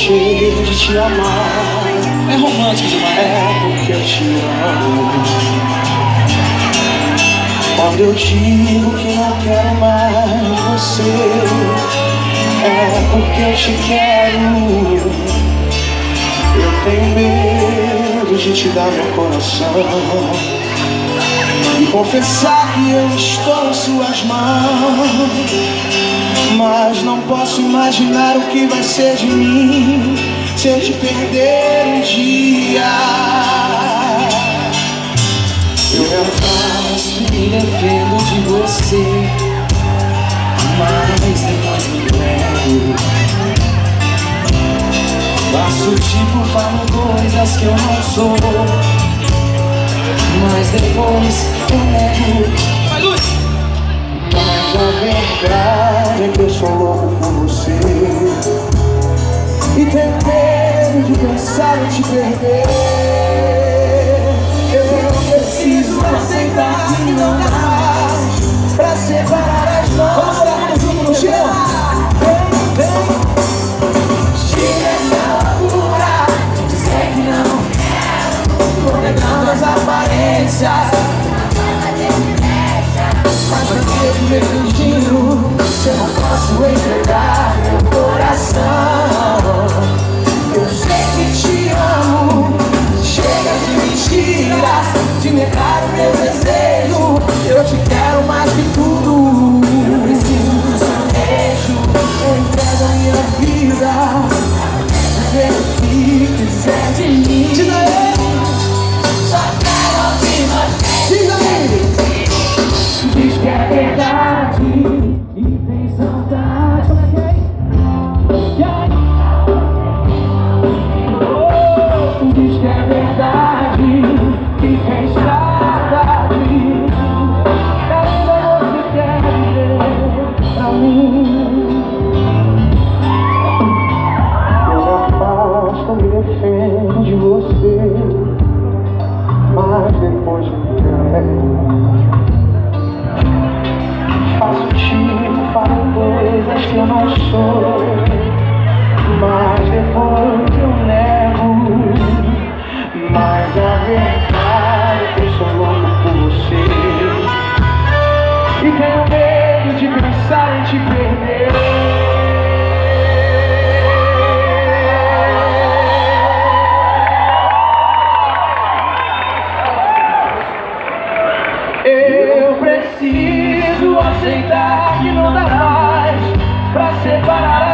deixei de te amar. É romântico demais. É porque eu te amo. Quando eu digo que não quero mais você, é porque eu te quero. Eu tenho medo de te dar meu coração e confessar que eu estou em suas mãos, mas não posso imaginar o que vai ser de mim se eu te perder um dia. Eu me afasto e me defendo de você, mas depois me entrego. Faço tipo, falo coisas que eu não sou, mas depois eu nego. Mas a verdade é que eu sou louco por você e tenho medo de pensar em te perder. Eu preciso aceitar que não dá mais pra separar as nossas. Vamos junto no chão. Chega essa loucura de dizer que não quero, tô negando as aparências. Mas eu tenho meu destino, se eu não posso entregar meu coração. Eu sei que te amo, chega de mentiras, de negar o meu desejo. Eu te quero mais que tudo, eu preciso do seu beijo. Eu entrego a minha vida, fazer o que quiser de mim. Diz aí! Só quero ouvir você. Diz aí! Diz que é verdade e tem saudade. Diz que é verdade e tem saudade. Ainda você quer viver pra mim. Eu me afasto, me defendo de você, mas depois me entrego. Faço tipo, falo coisas que eu não sou, mas depois eu nego. Mas a verdade é que eu sou louco por você e tenho medo de pensar em te perder. Eu preciso aceitar que não dá mais pra separar